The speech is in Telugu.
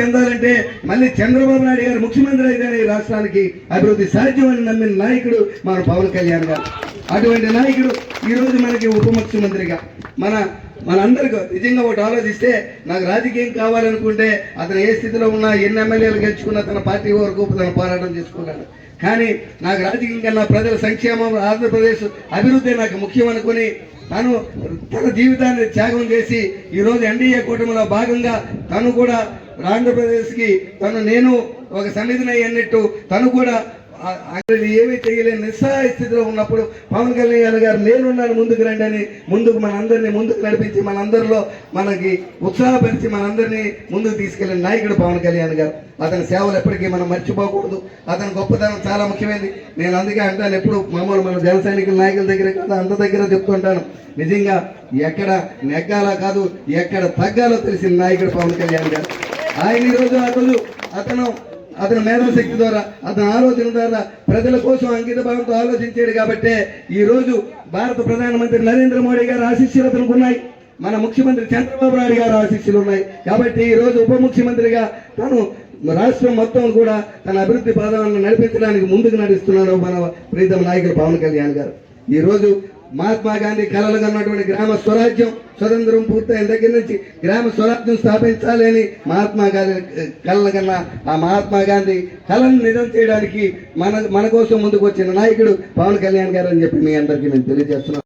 చెందాలంటే మళ్ళీ చంద్రబాబు నాయుడు గారు ముఖ్యమంత్రి అయితేనే ఈ రాష్ట్రానికి అభివృద్ధి సాధ్యమని నమ్మిన నాయకుడు మన పవన్ కళ్యాణ్ గారు. అటువంటి నాయకుడు ఈరోజు మనకి ఉప ముఖ్యమంత్రిగా మనందరికీ నిజంగా ఒకటి ఆలోచిస్తే, నాకు రాజకీయం కావాలనుకుంటే అతను ఏ స్థితిలో ఉన్నా, ఎన్ని ఎమ్మెల్యేలు గెలుచుకున్నా తన పార్టీ వరకు తన పోరాటం చేసుకున్నాడు. కానీ నాకు రాజకీయం కన్నా ప్రజల సంక్షేమం, ఆంధ్రప్రదేశ్ అభివృద్ధి నాకు ముఖ్యం అనుకుని తన జీవితాన్ని త్యాగం చేసి ఈరోజు ఎన్డీఏ కూటమిలో భాగంగా తను కూడా ఆంధ్రప్రదేశ్కి నేను ఒక సమితిని అన్నట్టు తను కూడా ఏమీ చేయలేని నిస్సహాయ స్థితిలో ఉన్నప్పుడు పవన్ కళ్యాణ్ గారు నేనున్నాను ముందుకు రండి అని ముందుకు మనందరినీ ముందుకు నడిపించి మనందరిలో మనకి ఉత్సాహపరిచి మనందరినీ ముందుకు తీసుకెళ్లిన నాయకుడు పవన్ కళ్యాణ్ గారు. అతని సేవలు ఎప్పటికీ మనం మర్చిపోకూడదు. అతని గొప్పతనం చాలా ముఖ్యమైనది. నేను అందుకే అంటాను, ఎప్పుడు మామూలు మన జన సైనికుల నాయకుల దగ్గర కదా అంత దగ్గర చెప్తుంటాను, నిజంగా ఎక్కడ నెగ్గాలో కాదు ఎక్కడ తగ్గాలో తెలిసిన నాయకుడు పవన్ కళ్యాణ్ గారు. ఆయన ఈరోజు అతను మేధాశక్తి ద్వారా, అతని ఆలోచన ద్వారా ప్రజల కోసం అంకిత భావంతో ఆలోచించాడు కాబట్టే ఈరోజు భారత ప్రధానమంత్రి నరేంద్ర మోడీ గారి ఆశీస్సులు అతనికి ఉన్నాయి. మన ముఖ్యమంత్రి చంద్రబాబు నాయుడు గారి ఆశీస్సులు ఉన్నాయి. కాబట్టి ఈరోజు ఉప ముఖ్యమంత్రిగా తను రాష్ట్రం మొత్తం కూడా తన అభివృద్ధి పాదాలను నడిపించడానికి ముందుకు నడుస్తున్నాడు మన ప్రీతమ నాయకుడు పవన్ కళ్యాణ్ గారు. ఈరోజు మహాత్మా గాంధీ కలలు కన్నటువంటి గ్రామ స్వరాజ్యం, స్వతంత్రం పూర్తయిన దగ్గర నుంచి గ్రామ స్వరాజ్యం స్థాపించాలి అని మహాత్మా గాంధీ కలలు కన్నా ఆ మహాత్మా గాంధీ కళను నిజం చేయడానికి మన కోసం ముందుకు వచ్చిన నాయకుడు పవన్ కళ్యాణ్ గారు అని చెప్పి మీ అందరికీ నేను తెలియజేస్తున్నాను.